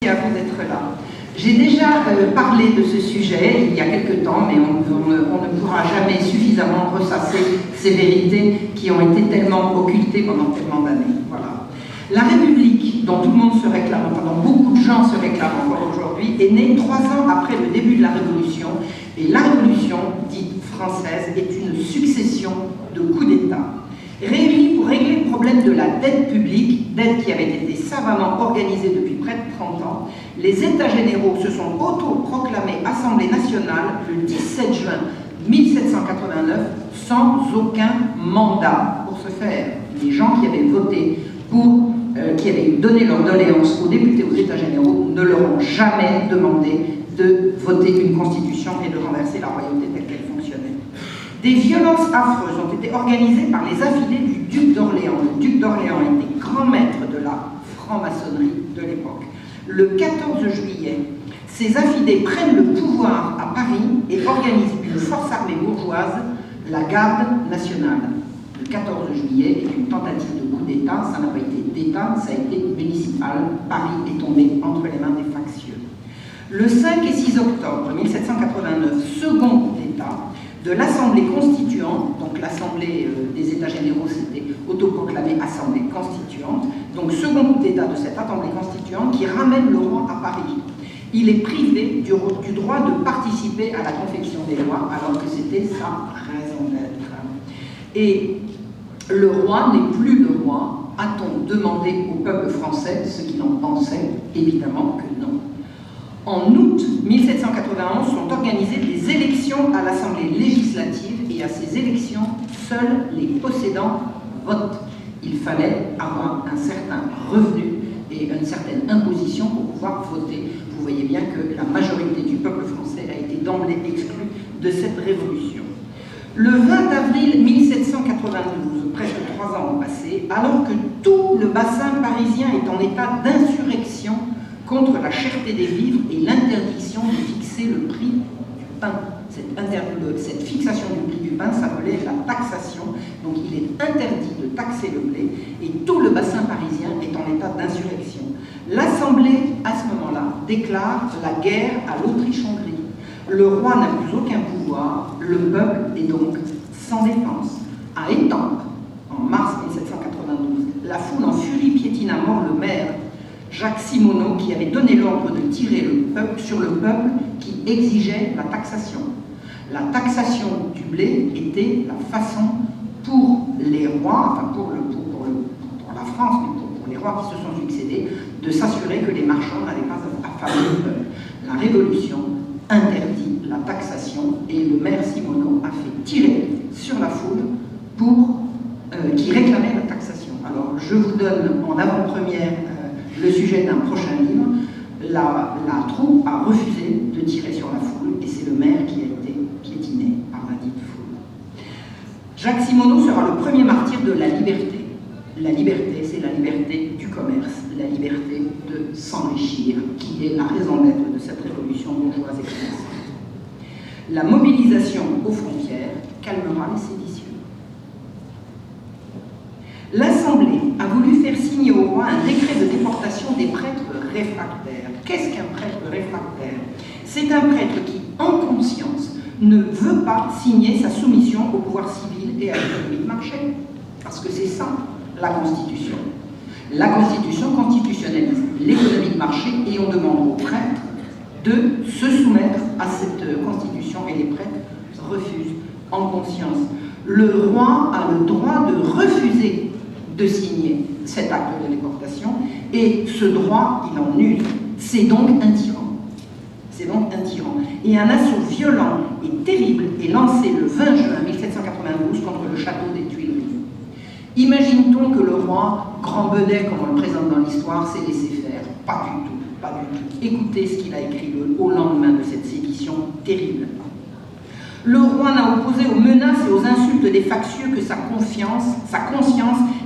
à vous d'être là. J'ai déjà parlé de ce sujet il y a quelque temps, mais on ne pourra jamais suffisamment ressasser ces vérités qui ont été tellement occultées pendant tellement d'années. Voilà. La République, dont tout le monde se réclame, enfin dont beaucoup de gens se réclament encore aujourd'hui, est née 3 ans après le début de la Révolution, et la Révolution, dite française, est une succession de coups d'État. Réunis pour régler le problème de la dette publique, dette qui avait été savamment organisée depuis près de 30 ans, les États généraux se sont autoproclamés Assemblée nationale le 17 juin 1789 sans aucun mandat pour ce faire. Les gens qui avaient voté pour, qui avaient donné leur doléance aux députés aux États généraux ne leur ont jamais demandé de voter une constitution et de renverser la royauté telle qu'elle fonctionnait. Des violences affreuses ont été organisées par les affidés du duc d'Orléans. Le duc d'Orléans était grand maître de la franc-maçonnerie de l'époque. Le 14 juillet, ces affidés prennent le pouvoir à Paris et organisent une force armée bourgeoise, la Garde nationale. Le 14 juillet est une tentative de coup d'État, ça n'a pas été d'État, ça a été municipal. Paris est tombé entre les mains des factieux. Le 5 et 6 octobre 1789, second coup d'État, de l'Assemblée constituante, donc l'Assemblée des États généraux s'était autoproclamée Assemblée constituante, donc second coup d'État de cette Assemblée constituante qui ramène le roi à Paris. Il est privé du droit de participer à la confection des lois, alors que c'était sa raison d'être. Et le roi n'est plus le roi, a-t-on demandé au peuple français ce qu'il en pensait? Évidemment que non. En août 1791 sont organisées des élections à l'Assemblée législative et à ces élections, seuls les possédants votent. Il fallait avoir un certain revenu et une certaine imposition pour pouvoir voter. Vous voyez bien que la majorité du peuple français a été d'emblée exclue de cette révolution. Le 20 avril 1792, presque 3 ans ont passé, alors que tout le bassin parisien est en état d'insurrection contre la cherté des vivres et l'interdiction de fixer le prix du pain. Cette fixation du prix du pain s'appelait la taxation, donc il est interdit de taxer le blé, et tout le bassin parisien est en état d'insurrection. L'Assemblée, à ce moment-là, déclare la guerre à l'Autriche-Hongrie. Le roi n'a plus aucun pouvoir, le peuple est donc sans défense. À Étampes, en mars 1792, la foule en furie piétine à mort le maire Jacques Simonot, qui avait donné l'ordre de tirer sur le peuple qui exigeait la taxation. La taxation du blé était la façon pour les rois, enfin pour la France, mais pour les rois qui se sont succédés, de s'assurer que les marchands n'allaient pas affamer le peuple. La Révolution interdit la taxation et le maire Simonot a fait tirer sur la foule qui réclamait la taxation. Alors je vous donne en avant-première le sujet d'un prochain livre. La troupe a refusé de tirer sur la foule et c'est le maire qui a été piétiné par la dite foule. Jacques Simonot sera le premier martyr de la liberté. La liberté, c'est la liberté du commerce, la liberté de s'enrichir, qui est la raison d'être de cette révolution bourgeoise et commerçante. La mobilisation aux frontières calmera les séditieux. L'Assemblée a voulu faire signer au roi un décret de déportation des prêtres réfractaires. Qu'est-ce qu'un prêtre réfractaire? C'est un prêtre qui, en conscience, ne veut pas signer sa soumission au pouvoir civil et à l'économie de marché. Parce que c'est ça, la Constitution. La Constitution constitutionnalise l'économie de marché et on demande aux prêtres de se soumettre à cette Constitution et les prêtres refusent en conscience. Le roi a le droit de refuser de signer cet acte de déportation et ce droit, il en use. C'est donc un tyran. C'est donc un tyran. Et un assaut violent et terrible est lancé le 20 juin 1792 contre le château des Tuileries. Imagine-t-on que le roi, grand benet comme on le présente dans l'histoire, s'est laissé faire? Pas du tout, pas du tout. Écoutez ce qu'il a écrit au lendemain de cette sédition terrible. Le roi n'a opposé aux menaces et aux insultes des factieux que sa conscience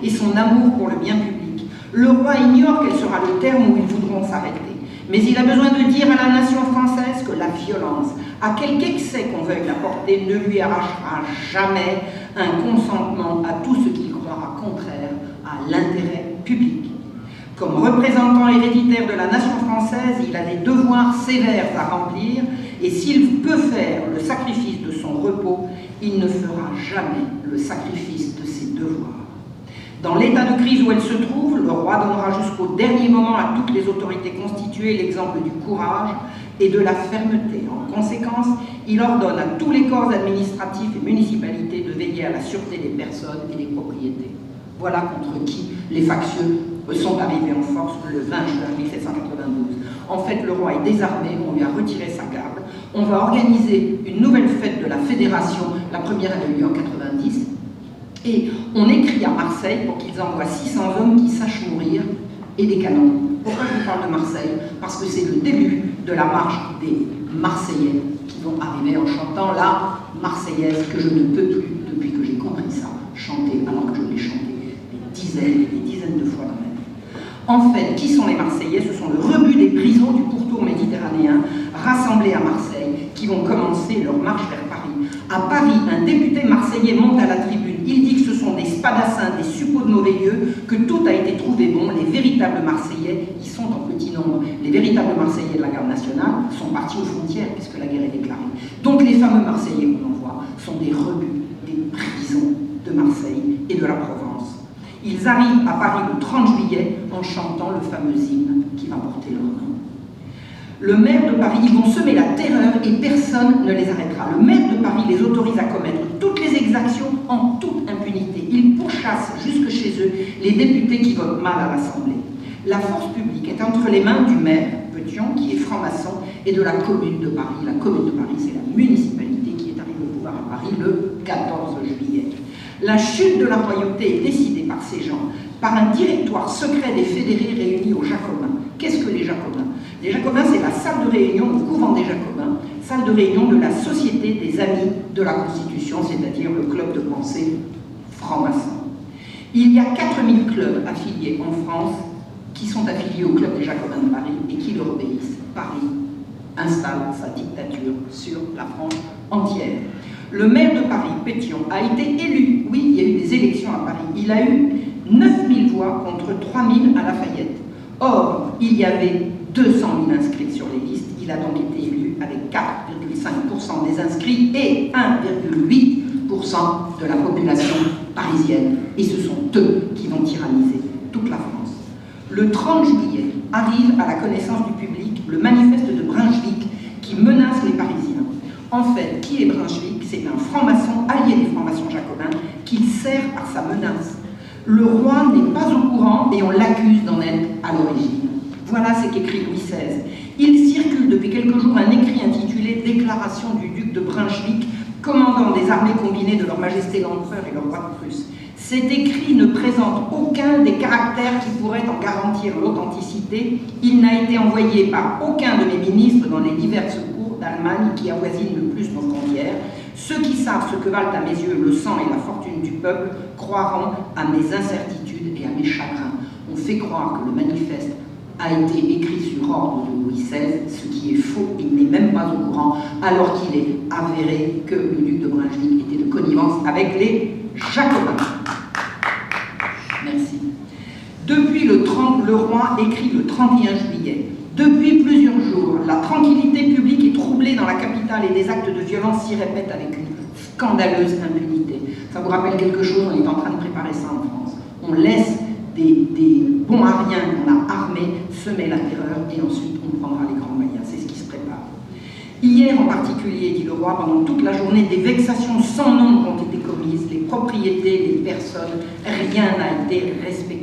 et son amour pour le bien public. Le roi ignore quel sera le terme où ils voudront s'arrêter. Mais il a besoin de dire à la nation française que la violence, à quelque excès qu'on veuille la porter, ne lui arrachera jamais un consentement à tout ce qu'il croira contraire à l'intérêt public. Comme représentant héréditaire de la nation française, il a des devoirs sévères à remplir, et s'il peut faire le sacrifice de son repos, il ne fera jamais le sacrifice de ses devoirs. Dans l'état de crise où elle se trouve, le roi donnera jusqu'au dernier moment à toutes les autorités constituées l'exemple du courage et de la fermeté. En conséquence, il ordonne à tous les corps administratifs et municipalités de veiller à la sûreté des personnes et des propriétés. Voilà contre qui les factieux sont arrivés en force le 20 juin 1792. En fait, le roi est désarmé, on lui a retiré sa garde. On va organiser une nouvelle fête de la Fédération, la première a eu lieu en 90, et on écrit à Marseille pour qu'ils envoient 600 hommes qui sachent mourir et des canons. Pourquoi je vous parle de Marseille? Parce que c'est le début de la marche des Marseillais qui vont arriver en chantant la Marseillaise que je ne peux plus, depuis que j'ai compris ça, chanter alors que je l'ai chanté des dizaines de fois dans ma vie. En fait, qui sont les Marseillais? Ce sont le rebut des prisons du pourtour méditerranéen rassemblés à Marseille qui vont commencer leur marche vers Paris. À Paris, un député marseillais monte à la tribune. Il dit que ce sont des spadassins, des suppôts de mauvais lieu, que tout a été trouvé bon. Les véritables Marseillais, ils sont en petit nombre. Les véritables Marseillais de la garde nationale sont partis aux frontières puisque la guerre est déclarée. Donc les fameux Marseillais qu'on envoie sont des rebuts des prisons de Marseille et de la Provence. Ils arrivent à Paris le 30 juillet en chantant le fameux hymne qui va porter leur nom. Le maire de Paris, ils vont semer la terreur et personne ne les arrêtera. Le maire de Paris les autorise à commettre toutes les exactions en toute impunité. Il pourchasse jusque chez eux les députés qui votent mal à l'Assemblée. La force publique est entre les mains du maire, Pétion, qui est franc-maçon, et de la commune de Paris. La commune de Paris, c'est la municipalité qui est arrivée au pouvoir à Paris le 14 juillet. La chute de la royauté est décidée par ces gens, par un directoire secret des fédérés réunis aux Jacobins. Qu'est-ce que les Jacobins? Les Jacobins, c'est la salle de réunion au couvent des Jacobins, salle de réunion de la Société des Amis de la Constitution, c'est-à-dire le club de pensée franc-maçon. Il y a 4000 clubs affiliés en France qui sont affiliés au club des Jacobins de Paris et qui leur obéissent. Paris installe sa dictature sur la France entière. Le maire de Paris, Pétion, a été élu. Oui, il y a eu des élections à Paris. Il a eu 9000 voix contre 3000 à Lafayette. Or, il y avait 200 000 inscrits sur les listes. Il a donc été élu avec 4,5% des inscrits et 1,8% de la population parisienne. Et ce sont eux qui vont tyranniser toute la France. Le 30 juillet arrive à la connaissance du public le manifeste de Brunswick qui menace les Parisiens. En fait, qui est Brunswick? C'est un franc-maçon allié des francs-maçons jacobins qu'il sert par sa menace. Le roi n'est pas au courant et on l'accuse d'en être à l'origine. Voilà ce qu'écrit Louis XVI. Il circule depuis quelques jours un écrit intitulé « Déclaration du duc de Brunswick, commandant des armées combinées de leur majesté l'empereur et le roi de Prusse ». Cet écrit ne présente aucun des caractères qui pourraient en garantir l'authenticité. Il n'a été envoyé par aucun de mes ministres dans les diverses cours d'Allemagne qui avoisinent le plus nos frontières. Ceux qui savent ce que valent à mes yeux le sang et la fortune du peuple croiront à mes incertitudes et à mes chagrins. On fait croire que le manifeste a été écrit sur ordre de Louis XVI, ce qui est faux, il n'est même pas au courant, alors qu'il est avéré que le duc de Brunswick était de connivence avec les Jacobins. Merci. Depuis le roi écrit le 31 juillet. Depuis plusieurs jours, la tranquillité publique est troublée dans la capitale et des actes de violence s'y répètent avec une scandaleuse impunité. Ça vous rappelle quelque chose? On est en train de préparer ça en France. On laisse des bons ariens qu'on a armés semer la terreur et ensuite on prendra les grands moyens. C'est ce qui se prépare. Hier en particulier, dit le roi, pendant toute la journée, des vexations sans nombre ont été commises, les propriétés, les personnes, rien n'a été respecté.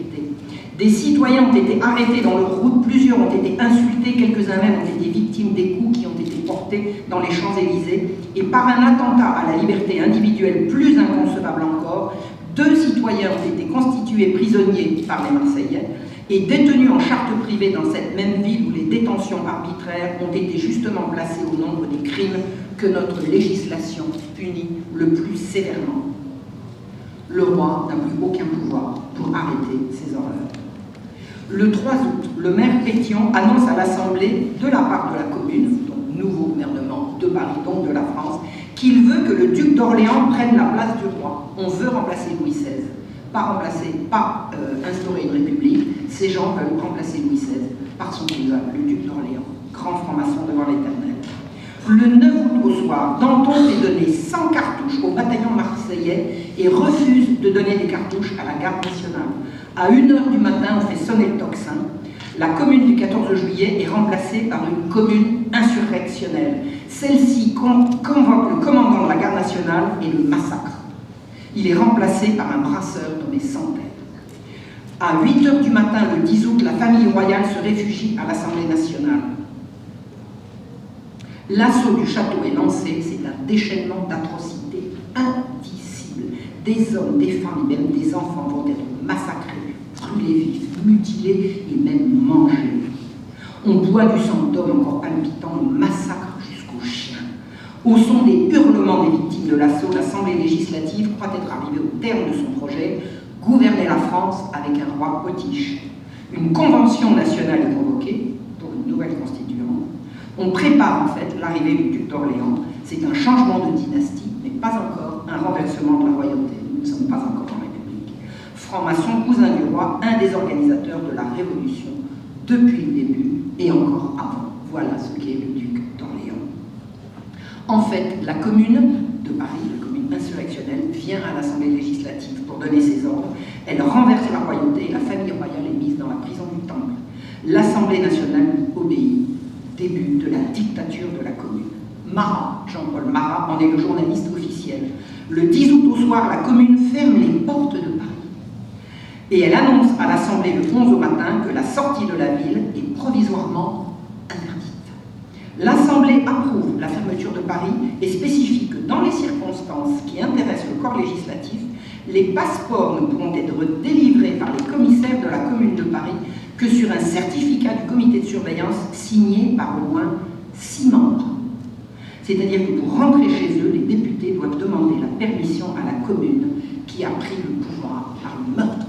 Des citoyens ont été arrêtés dans leur route, plusieurs ont été insultés, quelques-uns même ont été victimes des coups qui ont été portés dans les Champs-Élysées, et par un attentat à la liberté individuelle plus inconcevable encore, 2 citoyens ont été constitués prisonniers par les Marseillais et détenus en charte privée dans cette même ville où les détentions arbitraires ont été justement placées au nombre des crimes que notre législation punit le plus sévèrement. Le roi n'a plus aucun pouvoir pour arrêter ces horreurs. Le 3 août, le maire Pétion annonce à l'Assemblée, de la part de la commune, donc nouveau gouvernement de Paris, donc de la France, qu'il veut que le duc d'Orléans prenne la place du roi. On veut remplacer Louis XVI. Pas remplacer, pas instaurer une république, ces gens veulent remplacer Louis XVI par son cousin, le duc d'Orléans, grand franc-maçon devant l'Éternel. Le 9 août au soir, Danton fait donner 100 cartouches au bataillon marseillais et refuse de donner des cartouches à la garde nationale. À 1h du matin, on fait sonner le tocsin. La commune du 14 juillet est remplacée par une commune insurrectionnelle. Celle-ci convoque le commandant de la garde nationale et le massacre. Il est remplacé par un brasseur nommé Santerre. À 8h du matin, le 10 août, la famille royale se réfugie à l'Assemblée nationale. L'assaut du château est lancé, c'est un déchaînement d'atrocités indicibles. Des hommes, des femmes et même des enfants vont être massacrés, brûlés vifs, mutilés et même mangés. On boit du sang d'hommes encore palpitant, on massacre jusqu'aux chiens. Au son des hurlements des victimes de l'assaut, l'Assemblée législative croit être arrivée au terme de son projet, gouverner la France avec un roi potiche. Une convention nationale est convoquée pour une nouvelle constituante. On prépare en fait l'arrivée du duc d'Orléans. C'est un changement de dynastie, mais pas encore un renversement de la royauté. Nous ne sommes pas encore en République. Franc-maçon, cousin du roi, un des organisateurs de la Révolution depuis le début et encore avant. Voilà ce qu'est le duc d'Orléans. En fait, la commune de Paris, la commune insurrectionnelle, vient à l'Assemblée législative pour donner ses ordres. Elle renverse la royauté et la famille royale est mise dans la prison du Temple. L'Assemblée nationale obéit. Début de la dictature de la commune. Marat, Jean-Paul Marat, en est le journaliste officiel. Le 10 août au soir, la commune ferme les portes de Paris. Et elle annonce à l'Assemblée le 11 au matin que la sortie de la ville est provisoirement interdite. L'Assemblée approuve la fermeture de Paris et spécifie que dans les circonstances qui intéressent le corps législatif, les passeports ne pourront être délivrés par les commissaires de la commune de Paris que sur un certificat du comité de surveillance signé par au moins 6 membres. C'est-à-dire que pour rentrer chez eux, les députés doivent demander la permission à la commune qui a pris le pouvoir par le meurtre.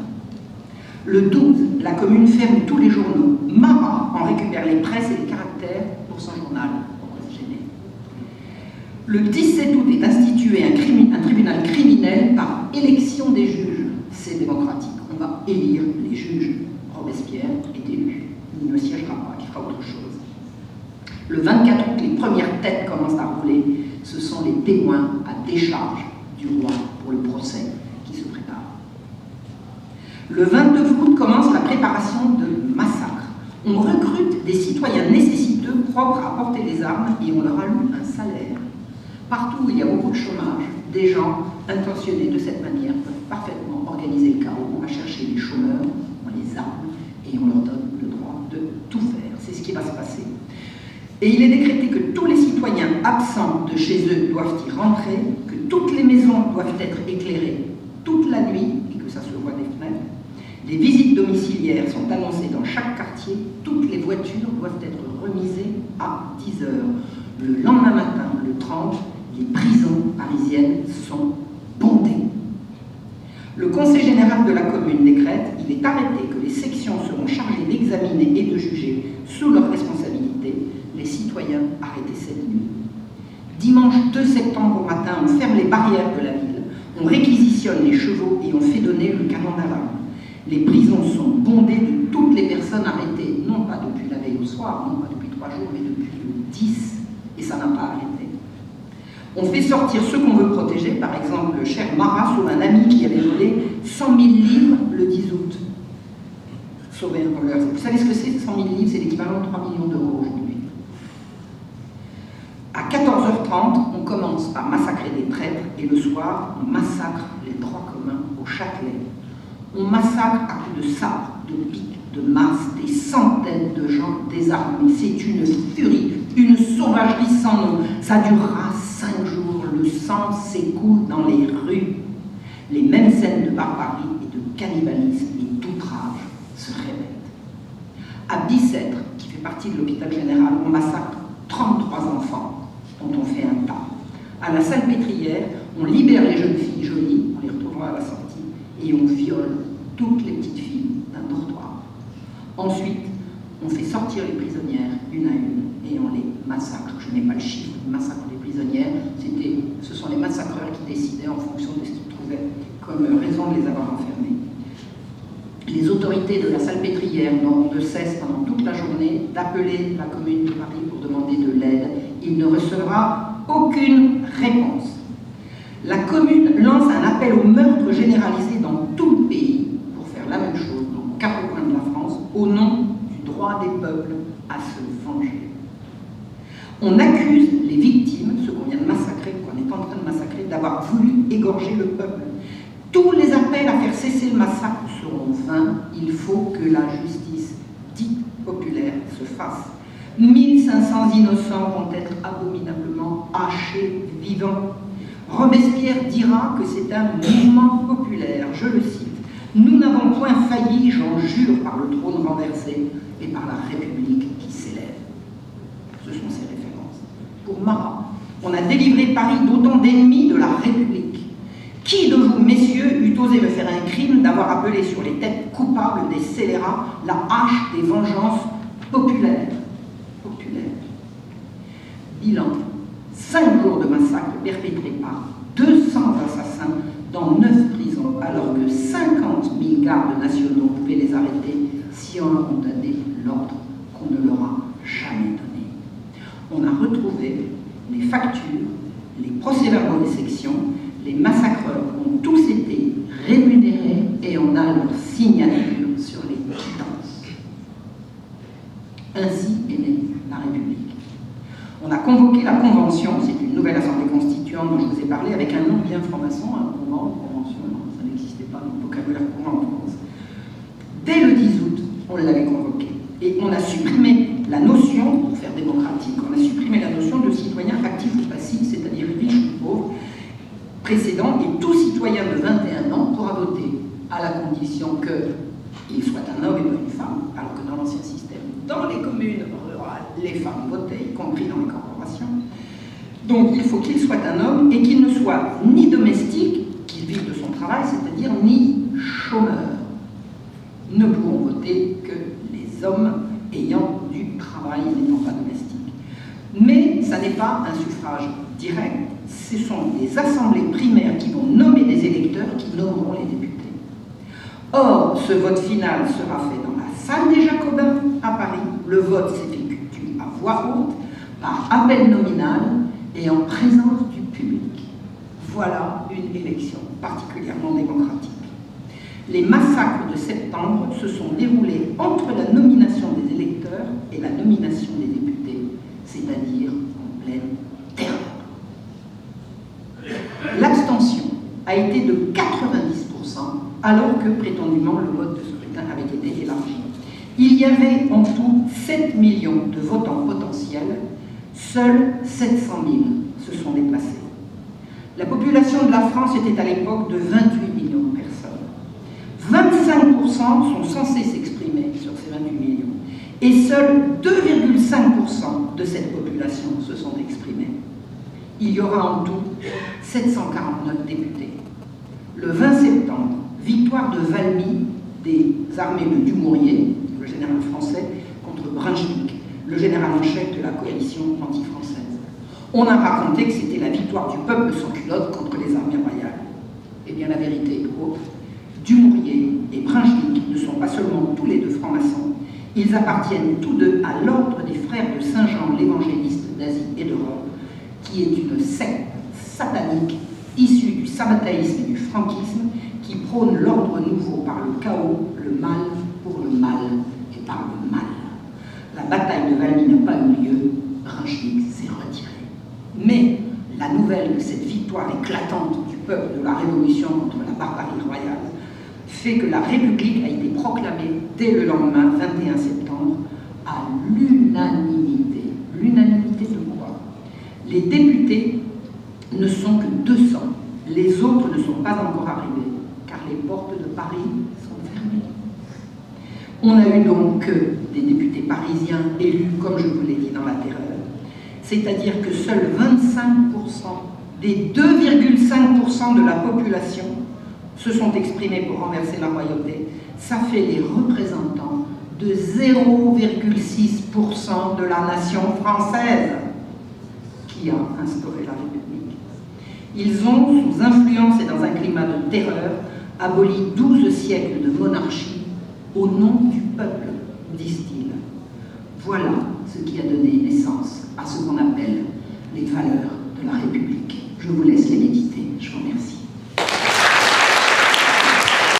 Le 12, la commune ferme tous les journaux. Marat en récupère les presses et les caractères pour son journal. Pourquoi se gêner ? Le 17 août est institué un tribunal criminel par élection des juges. C'est démocratique. On va élire les juges. Robespierre est élu. Il ne siégera pas, il fera autre chose. Le 24 août, les premières têtes commencent à rouler. Ce sont les témoins à décharge du roi pour le procès qui se prépare. Le 22 août commence la préparation de massacres. On recrute des citoyens nécessiteux propres à porter les armes et on leur alloue un salaire. Partout où il y a beaucoup de chômage, des gens intentionnés de cette manière peuvent parfaitement organiser le chaos. On va chercher les chômeurs, on les arme et on leur donne le droit de tout faire. C'est ce qui va se passer. Et il est décrété que tous les citoyens absents de chez eux doivent y rentrer, que toutes les maisons doivent être éclairées toute la nuit et que ça se voit des fenêtres. Les visites domiciliaires sont annoncées dans chaque quartier. Toutes les voitures doivent être remisées à 10 heures. Le lendemain matin, le 30, les prisons parisiennes sont bondées. Le Conseil général de la commune décrète, il est arrêté que les sections seront chargées d'examiner et de juger sous leur responsabilité les citoyens arrêtés cette nuit. Dimanche 2 septembre au matin, on ferme les barrières de la ville, on réquisitionne les chevaux et on fait donner le canon d'alarme. Les prisons sont bondées de toutes les personnes arrêtées, non pas depuis la veille au soir, non pas depuis 3 jours, mais depuis le 10, et ça n'a pas arrêté. On fait sortir ceux qu'on veut protéger, par exemple le cher Marat sauve un ami qui avait volé 100 000 livres le 10 août. Sauver un voleur. Vous savez ce que c'est 100 000 livres? C'est l'équivalent de 3 millions d'euros aujourd'hui. À 14h30, on commence par massacrer des prêtres et le soir, on massacre les droits communs au Châtelet. On massacre à coups de sabre, de piques, de masses, des centaines de gens désarmés. C'est une furie, une sauvagerie sans nom. Ça durera 5 jours. Le sang s'écoule dans les rues. Les mêmes scènes de barbarie et de cannibalisme et d'outrage se répètent. À Bicêtre, qui fait partie de l'hôpital général, on massacre 33 enfants dont on fait un tas. À la Salpêtrière, on libère les jeunes filles jolies, on les retrouvera à la sortie, et on viole toutes les petites filles d'un dortoir. Ensuite, on fait sortir les prisonnières une à une et on les massacre. Je n'ai pas le chiffre du massacre des prisonnières, ce sont les massacreurs qui décidaient en fonction de ce qu'ils trouvaient comme raison de les avoir enfermées. Les autorités de la Salpêtrière n'auront de cesse pendant toute la journée d'appeler la commune de Paris pour demander de l'aide. Il ne recevra aucune réponse. La commune lance un appel au meurtre généralisé dans tout le pays pour faire la même chose dans 4 coins de la France au nom du droit des peuples à se venger. On accuse les victimes, ceux qu'on vient de massacrer, qu'on est en train de massacrer, d'avoir voulu égorger le peuple. Tous les appels à faire cesser le massacre seront vains. Il faut que la justice dite populaire se fasse. 1500 innocents vont être abominablement hachés vivants. Robespierre dira que c'est un mouvement populaire, je le cite. Nous n'avons point failli, j'en jure, par le trône renversé et par la République qui s'élève. Ce sont ses références. Pour Marat, on a délivré Paris d'autant d'ennemis de la République. Qui de vous, messieurs, eût osé me faire un crime d'avoir appelé sur les têtes coupables des scélérats la hache des vengeances populaires? Bilan, 5 jours de massacre perpétrés par 200 assassins dans 9 prisons, alors que 50 000 gardes nationaux pouvaient les arrêter si on leur a donné l'ordre qu'on ne leur a jamais donné. On a retrouvé les factures, les procès-verbaux des sections, les massacreurs ont tous été rémunérés et on a leur signature sur les quittances. Ainsi est née la République. On a convoqué la Convention, c'est une nouvelle assemblée constituante dont je vous ai parlé, avec un nom bien franc-maçon, un convention, ça n'existait pas dans le vocabulaire courant en France. Dès le 10 août, on l'avait convoqué. Et on a supprimé la notion, pour faire démocratique, on a supprimé la notion de citoyen actif ou passif, c'est-à-dire riche ou pauvre, précédent, et tout citoyen de 21 ans pourra voter, à la condition qu'il soit un homme et pas une femme, alors que dans l'ancien système, dans les communes rurales, les femmes votaient, y compris dans les corporations. Donc il faut qu'il soit un homme et qu'il ne soit ni domestique, qu'il vive de son travail, c'est-à-dire ni chômeur. Ne pourront voter que les hommes ayant du travail et n'étant pas domestiques. Mais ça n'est pas un suffrage direct, ce sont des assemblées primaires qui vont nommer des électeurs qui nommeront les députés. Or, ce vote final sera fait dans la salle des Jacobins à Paris. Le vote s'effectue à voix haute, par appel nominal et en présence du public. Voilà une élection particulièrement démocratique. Les massacres de septembre se sont déroulés entre la nomination des électeurs et la nomination des députés, c'est-à-dire en pleine terreur. L'abstention a été de 90%, alors que prétendument le mode de scrutin avait été élargi. Il y avait en tout 7 millions de votants potentiels, seuls 700 000 se sont déplacés. La population de la France était à l'époque de 28 millions de personnes. 25% sont censés s'exprimer sur ces 28 millions, et seuls 2,5% de cette population se sont exprimés. Il y aura en tout 749 députés. Le 20 septembre, victoire de Valmy des armées de Dumouriez, le général français, contre Brunswick, le général en chef de la coalition anti-française. On a raconté que c'était la victoire du peuple sans culotte contre les armées royales. Eh bien, la vérité est autre. Dumouriez et Brunswick ne sont pas seulement tous les deux francs-maçons, ils appartiennent tous deux à l'ordre des frères de Saint-Jean l'évangéliste d'Asie et d'Europe, qui est une secte satanique issue du sabbatéisme et du franquisme qui prône l'ordre nouveau par le chaos, le mal pour le mal et par le mal. La bataille de Valmy n'a pas eu lieu, Brunswick s'est retiré. Mais la nouvelle de cette victoire éclatante du peuple de la Révolution contre la barbarie royale fait que la République a été proclamée dès le lendemain, 21 septembre, à l'unanimité. L'unanimité de quoi? Les députés ne sont que 200. Les autres ne sont pas encore arrivés, car les portes de Paris sont fermées. On a eu donc des députés parisiens élus, comme je vous l'ai dit, dans la terreur. C'est-à-dire que seuls 25% des 2,5% de la population se sont exprimés pour renverser la royauté. Ça fait les représentants de 0,6% de la nation française qui a instauré la République. Ils ont, sous influence et dans un climat de terreur, aboli 12 siècles de monarchie au nom du peuple, disent-ils. Voilà ce qui a donné naissance à ce qu'on appelle les valeurs de la République. Je vous laisse les méditer. Je vous remercie.